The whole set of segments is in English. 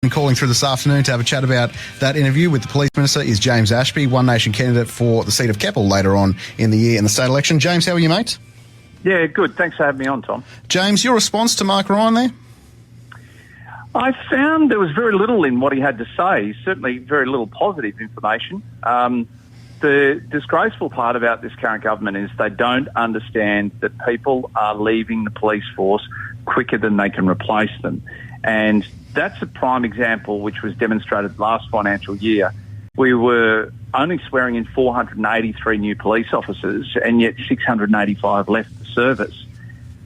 And calling through this afternoon to have a chat about that interview with the Police Minister is James Ashby, One Nation candidate for the seat of Keppel later on in the year in the state election. James, how are you, mate? Yeah, good. Thanks for having me on, Tom. James, your response to Mark Ryan there? I found there was very little in what he had to say, certainly very little positive information. The disgraceful part about this current government is they don't understand that people are leaving the police force quicker than they can replace them. And that's a prime example which was demonstrated last financial year. We were only swearing in 483 new police officers, and yet 685 left the service.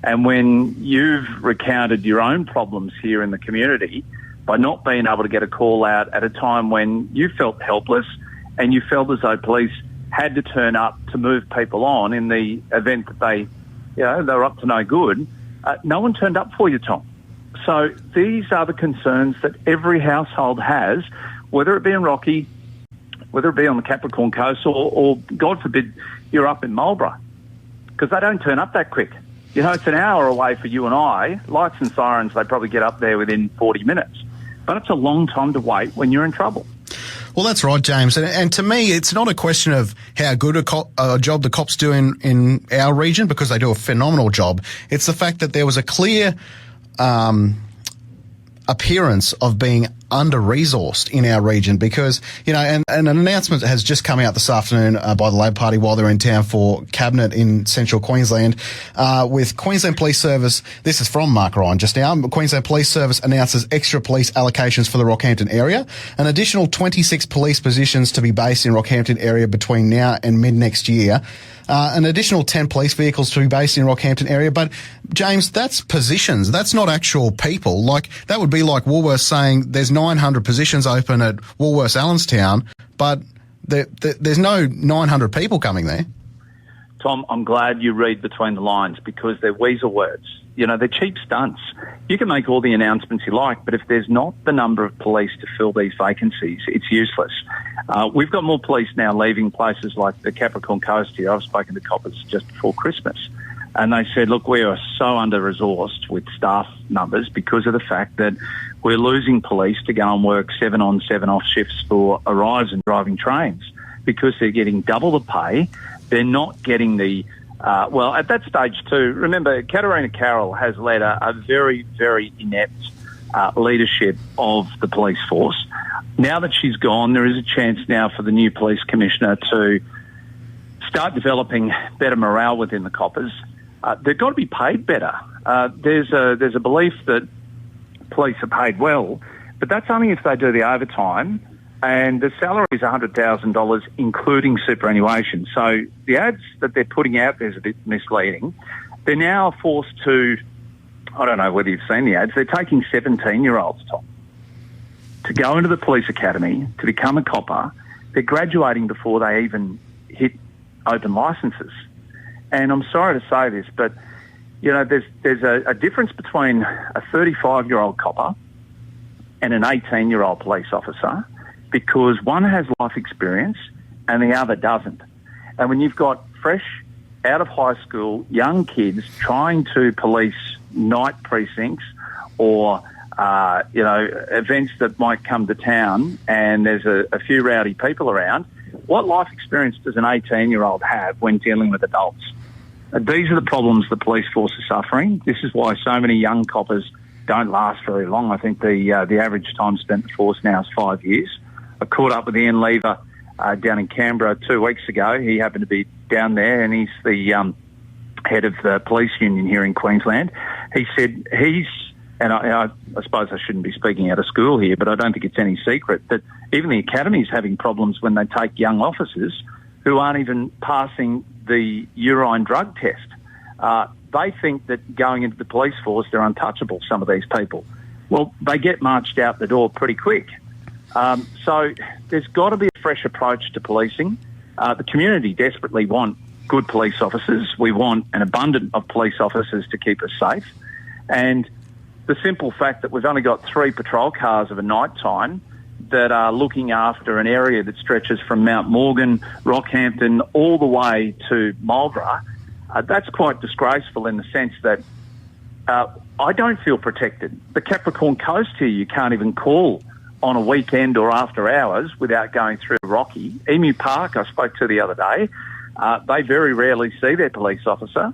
And when you've recounted your own problems here in the community by not being able to get a call out at a time when you felt helpless and you felt as though police had to turn up to move people on in the event that they were up to no good, no one turned up for you, Tom. So these are the concerns that every household has, whether it be in Rocky, whether it be on the Capricorn Coast, or God forbid, you're up in Marlborough, because they don't turn up that quick. You know, it's an hour away for you and I. Lights and sirens, they probably get up there within 40 minutes. But it's a long time to wait when you're in trouble. Well, that's right, James. And to me, it's not a question of how good a job the cops do in our region, because they do a phenomenal job. It's the fact that there was a clear appearance of being under-resourced in our region, because, you know, and an announcement has just come out this afternoon by the Labor Party while they're in town for Cabinet in central Queensland, with Queensland Police Service. This is from Mark Ryan just now. Queensland Police Service announces extra police allocations for the Rockhampton area, an additional 26 police positions to be based in Rockhampton area between now and mid-next year. An additional 10 police vehicles to be based in Rockhampton area. But, James, that's positions. That's not actual people. Like, that would be like Woolworths saying there's 900 positions open at Woolworths Allenstown, but there's no 900 people coming there. Tom, I'm glad you read between the lines, because they're weasel words. You know, they're cheap stunts. You can make all the announcements you like, but if there's not the number of police to fill these vacancies, it's useless. We've got more police now leaving places like the Capricorn Coast here. I've spoken to coppers just before Christmas, and they said, look, we are so under-resourced with staff numbers because of the fact that we're losing police to go and work 7-on, 7-off shifts for arrives and driving trains, because they're getting double the pay. They're not getting the... well, at that stage too, remember, Katarina Carroll has led a very, very inept leadership of the police force. Now that she's gone, there is a chance now for the new police commissioner to start developing better morale within the coppers. They've got to be paid better. There's a belief that police are paid well, but that's only if they do the overtime, and the salary is $100,000, including superannuation. So the ads that they're putting out there is a bit misleading. They're now forced to, I don't know whether you've seen the ads, they're taking 17-year-olds, Tom, to go into the police academy to become a copper. They're graduating before they even hit open licences. And I'm sorry to say this, but, you know, there's a difference between a 35-year-old copper and an 18-year-old police officer, because one has life experience and the other doesn't. And when you've got fresh, out of high school, young kids trying to police night precincts or, events that might come to town, and there's a few rowdy people around, what life experience does an 18-year-old have when dealing with adults? These are the problems the police force is suffering. This is why so many young coppers don't last very long. I think the average time spent in the force now is 5 years. I caught up with Ian Lever down in Canberra 2 weeks ago. He happened to be down there, and he's the head of the police union here in Queensland. He said and I suppose I shouldn't be speaking out of school here, but I don't think it's any secret that even the academy is having problems when they take young officers who aren't even passing the urine drug test. They think that going into the police force, they're untouchable, some of these people. Well, they get marched out the door pretty quick. So there's got to be a fresh approach to policing. The community desperately want good police officers. We want an abundance of police officers to keep us safe. And the simple fact that we've only got 3 patrol cars of a night time that are looking after an area that stretches from Mount Morgan, Rockhampton, all the way to Marlborough, that's quite disgraceful in the sense that I don't feel protected. The Capricorn Coast here, you can't even call on a weekend or after hours without going through Rocky. Emu Park, I spoke to the other day, they very rarely see their police officer.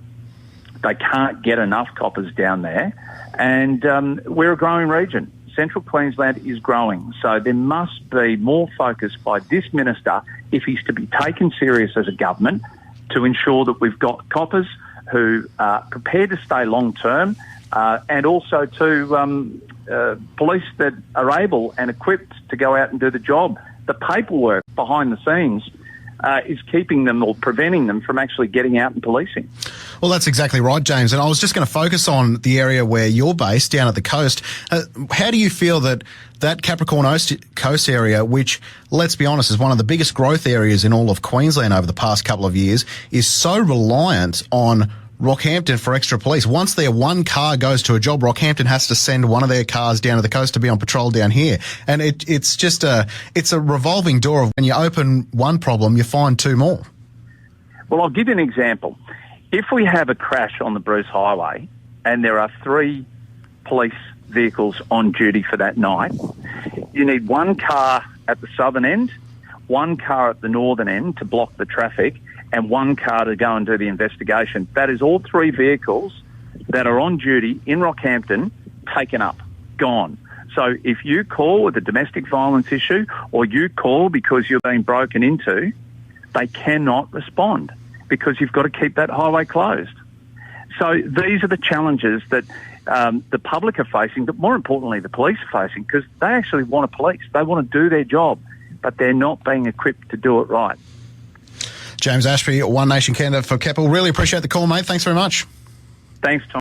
They can't get enough coppers down there. And we're a growing region. Central Queensland is growing. So there must be more focus by this minister, if he's to be taken serious as a government, to ensure that we've got coppers who are prepared to stay long term, and also to police that are able and equipped to go out and do the job. The paperwork behind the scenes is keeping them or preventing them from actually getting out and policing. Well, that's exactly right, James. And I was just going to focus on the area where you're based, down at the coast. How do you feel that Capricorn Coast area, which, let's be honest, is one of the biggest growth areas in all of Queensland over the past couple of years, is so reliant on Rockhampton for extra police? Once their one car goes to a job, Rockhampton has to send one of their cars down to the coast to be on patrol down here. And it's just it's a revolving door of when you open one problem, you find two more. Well, I'll give you an example. If we have a crash on the Bruce Highway and there are 3 police vehicles on duty for that night, you need one car at the southern end, one car at the northern end to block the traffic, and one car to go and do the investigation. That is all 3 vehicles that are on duty in Rockhampton taken up, gone. So if you call with a domestic violence issue or you call because you're being broken into, they cannot respond because you've got to keep that highway closed. So these are the challenges that the public are facing, but more importantly, the police are facing, because they actually want to police. They want to do their job, but they're not being equipped to do it right. James Ashby, One Nation candidate for Keppel. Really appreciate the call, mate. Thanks very much. Thanks, Tom.